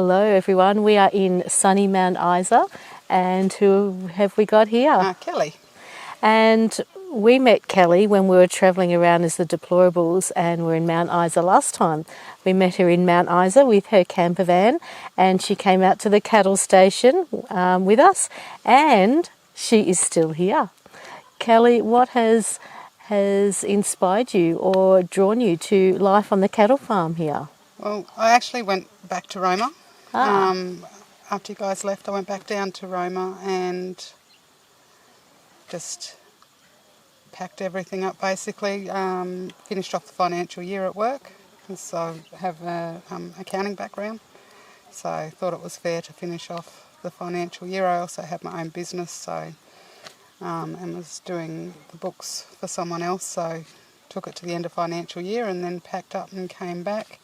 Hello everyone, we are in sunny Mount Isa, and who have we got here? Kelley. And we met Kelley when we were travelling around as the Deplorables and we're in Mount Isa last time. We met her in Mount Isa with her camper van, and she came out to the cattle station with us, and she is still here. Kelley, what has inspired you or drawn you to life on the cattle farm here? Well, I actually went back to Roma. Ah. After you guys left, I went back down to Roma and just packed everything up basically. Finished off the financial year at work, because I have an accounting background. So I thought it was fair to finish off the financial year. I also had my own business, so and was doing the books for someone else, so took it to the end of financial year and then packed up and came back.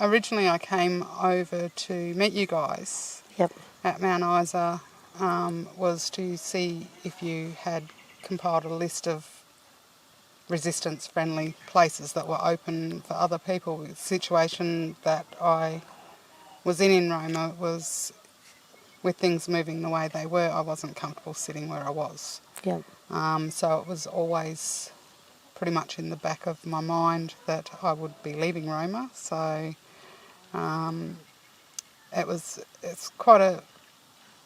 Originally I came over to meet you guys. Yep. At Mount Isa, was to see if you had compiled a list of resistance-friendly places that were open for other people. The situation that I was in Roma was, with things moving the way they were, I wasn't comfortable sitting where I was. Yep. So it was always pretty much in the back of my mind that I would be leaving Roma. So it's quite a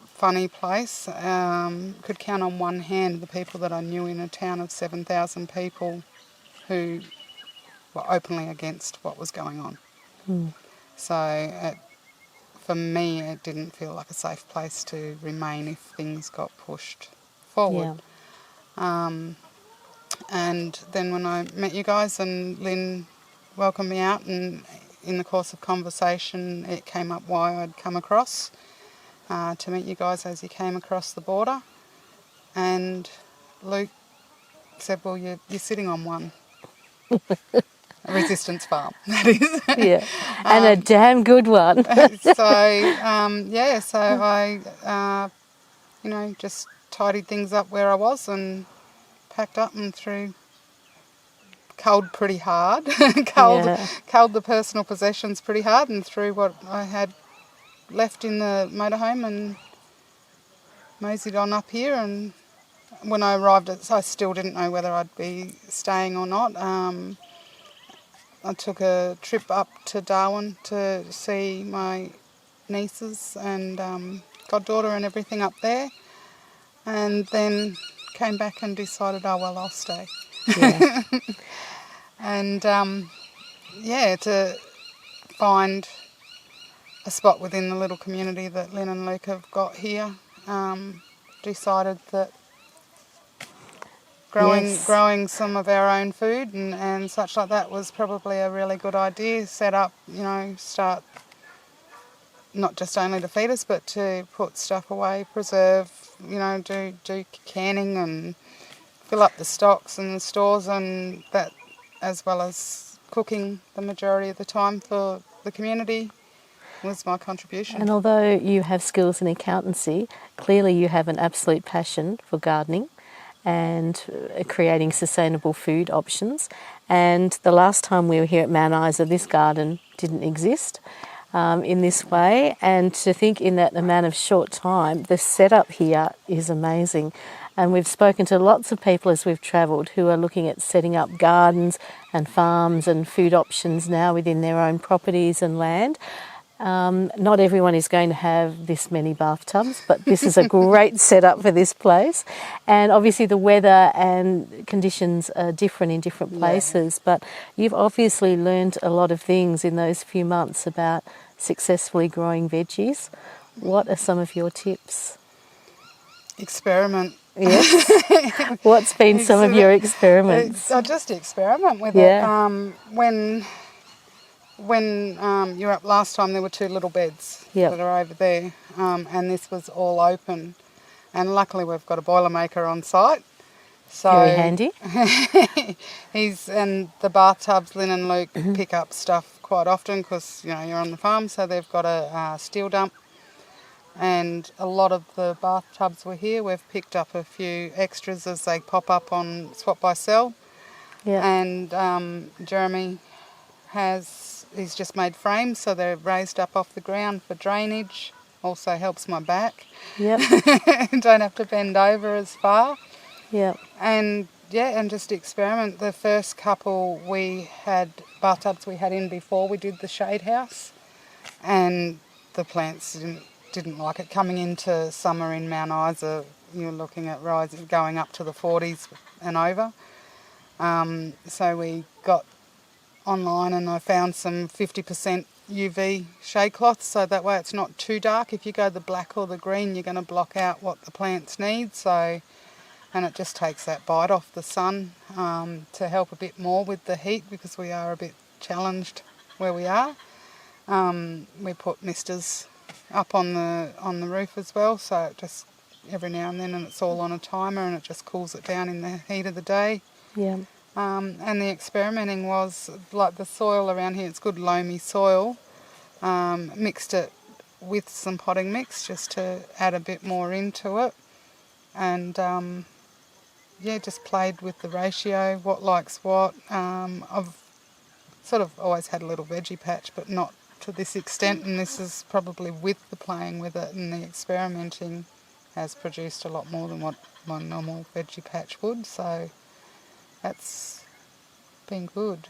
funny place. Could count on one hand the people that I knew in a town of 7,000 people who were openly against what was going on. Mm. So for me, it didn't feel like a safe place to remain if things got pushed forward. Yeah. And then when I met you guys and Lynn welcomed me out, and in the course of conversation it came up why I'd come across to meet you guys as you came across the border. And Luke said, well, you're sitting on one. A resistance farm, that is. Yeah, and a damn good one. So I, just tidied things up where I was and packed up and culled pretty hard. Culled the personal possessions pretty hard and threw what I had left in the motorhome and moseyed on up here. And when I arrived, I still didn't know whether I'd be staying or not. I took a trip up to Darwin to see my nieces and goddaughter and everything up there, and then came back and decided, oh well, I'll stay. Yeah. And to find a spot within the little community that Lynn and Luke have got here, decided that growing some of our own food and such like that was probably a really good idea. Set up, start not just only to feed us, but to put stuff away, preserve, do canning and fill up the stocks and the stores, and that, as well as cooking the majority of the time for the community, was my contribution. And although you have skills in accountancy, clearly you have an absolute passion for gardening and creating sustainable food options. And the last time we were here at Mount Isa, this garden didn't exist in this way. And to think in that amount of short time, the setup here is amazing. And we've spoken to lots of people as we've travelled who are looking at setting up gardens and farms and food options now within their own properties and land. Not everyone is going to have this many bathtubs, but this is a great setup for this place. And obviously the weather and conditions are different in different places, but you've obviously learned a lot of things in those few months about successfully growing veggies. What are some of your tips? Experiment. Yes. What's been some of your experiments? I just experiment with it. When you were up last time, there were 2 little beds that are over there, and this was all open. And luckily we've got a Boilermaker on site. So very handy. And the bathtubs, Lynn and Luke pick up stuff quite often because, you're on the farm, so they've got a steel dump. And a lot of the bathtubs were here. We've picked up a few extras as they pop up on Swap by Sell. Yeah. And Jeremy has he's just made frames, so they're raised up off the ground for drainage. Also helps my back. Yep. Don't have to bend over as far. Yep. And and just experiment. The first couple we had bathtubs we had in before we did the shade house, and the plants didn't like it. Coming into summer in Mount Isa, you're looking at rising, going up to the 40s and over. So we got online and I found some 50% UV shade cloths, so that way it's not too dark. If you go the black or the green, you're going to block out what the plants need. So, and it just takes that bite off the sun to help a bit more with the heat, because we are a bit challenged where we are. We put misters up on the roof as well, so it just every now and then, and it's all on a timer, and it just cools it down in the heat of the day. Yeah. And the experimenting was, like, the soil around here, it's good loamy soil. Mixed it with some potting mix just to add a bit more into it. And just played with the ratio, what likes what. I've sort of always had a little veggie patch, but not to this extent, and this is probably with the playing with it and the experimenting has produced a lot more than what my normal veggie patch would, so that's been good.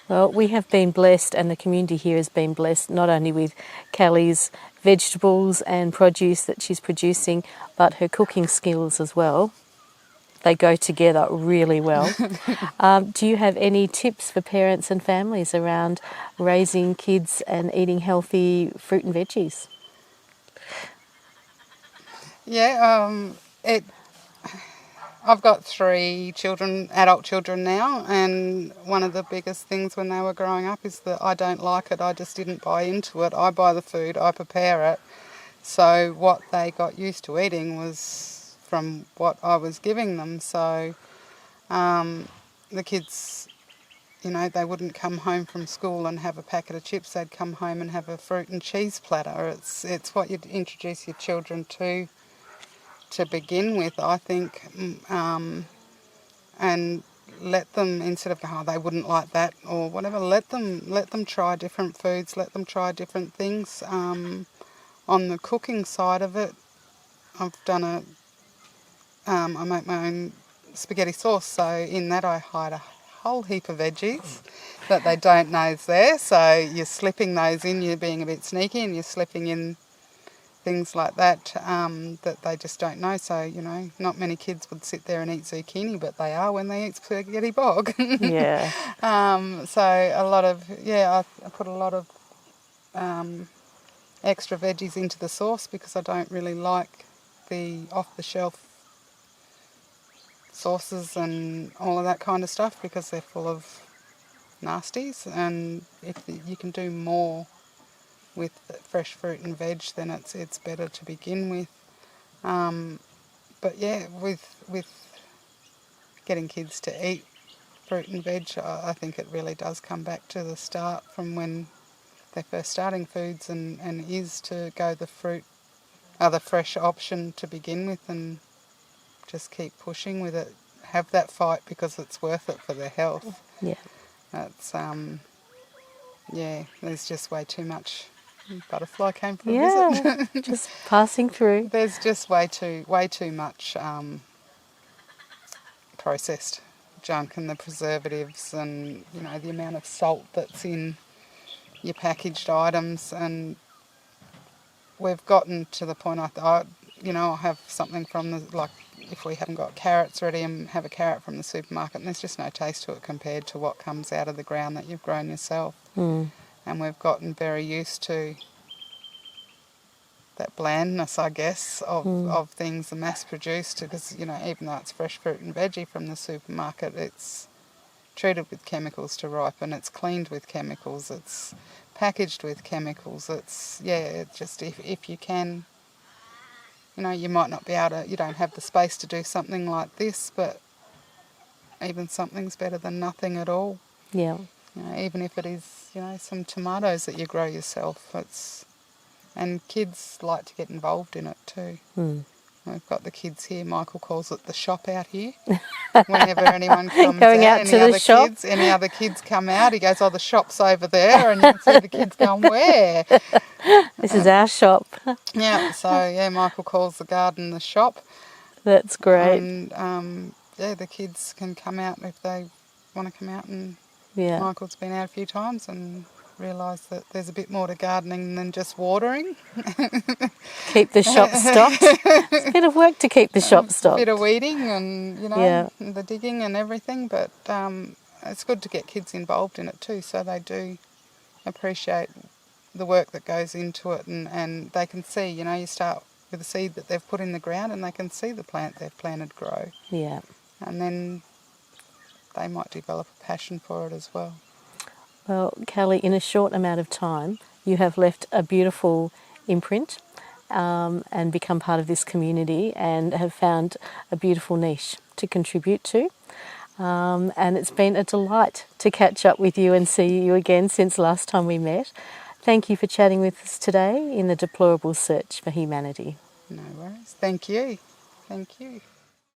Well, we have been blessed, and the community here has been blessed, not only with Kelley's vegetables and produce that she's producing, but her cooking skills as well. They go together really well. Do you have any tips for parents and families around raising kids and eating healthy fruit and veggies? I've got 3 children, adult children now, and one of the biggest things when they were growing up is that I don't like it. I just didn't buy into it. I buy the food, I prepare it. So what they got used to eating was from what I was giving them. So the kids, they wouldn't come home from school and have a packet of chips. They'd come home and have a fruit and cheese platter. It's what you'd introduce your children to begin with, I think, and let them, instead of they wouldn't like that or whatever, let them try different foods, let them try different things. On the cooking side of it, I've done I make my own spaghetti sauce, so in that I hide a whole heap of veggies that they don't know is there, so you're slipping those in, you're being a bit sneaky, and you're slipping in things like that that they just don't know. So, not many kids would sit there and eat zucchini, but they are when they eat spaghetti bog. Yeah. So a lot of, I put a lot of extra veggies into the sauce because I don't really like the off-the-shelf sauces and all of that kind of stuff because they're full of nasties, and if you can do more with fresh fruit and veg, then it's better to begin with. But with getting kids to eat fruit and veg, I think it really does come back to the start from when they're first starting foods, and is to go the fresh option to begin with, and just keep pushing with it. Have that fight because it's worth it for their health. Yeah. That's there's just way too much. Butterfly came for a visit. Just passing through. There's just way too much processed junk, and the preservatives, and the amount of salt that's in your packaged items. And we've gotten to the point I'll have something from if we haven't got carrots ready, and have a carrot from the supermarket, and there's just no taste to it compared to what comes out of the ground that you've grown yourself. And we've gotten very used to that blandness, I guess, of things, the mass-produced, because, even though it's fresh fruit and veggie from the supermarket, it's treated with chemicals to ripen, it's cleaned with chemicals, it's packaged with chemicals, it's just if you can, you might not be able to, you don't have the space to do something like this, but even something's better than nothing at all. Yeah. Even if it is, some tomatoes that you grow yourself, and kids like to get involved in it too. We've got the kids here. Michael calls it the shop out here. Whenever anyone comes Going out to the shop. Any other kids come out, he goes, "Oh, the shop's over there," and you can see the kids going, "Where?" This is our shop. Yeah. So yeah, Michael calls the garden the shop. That's great. And yeah, the kids can come out if they want to come out. And Yeah. Michael's been out a few times and realised that there's a bit more to gardening than just watering. Keep the shop stocked. It's a bit of work to keep the shop stocked. A bit of weeding and, and the digging and everything, but it's good to get kids involved in it too, so they do appreciate the work that goes into it, and they can see, you start with a seed that they've put in the ground and they can see the plant they've planted grow. Yeah. And then they might develop a passion for it as well. Well, Kelley, in a short amount of time, you have left a beautiful imprint and become part of this community and have found a beautiful niche to contribute to. And it's been a delight to catch up with you and see you again since last time we met. Thank you for chatting with us today in the Deplorable Search for Humanity. No worries. Thank you. Thank you.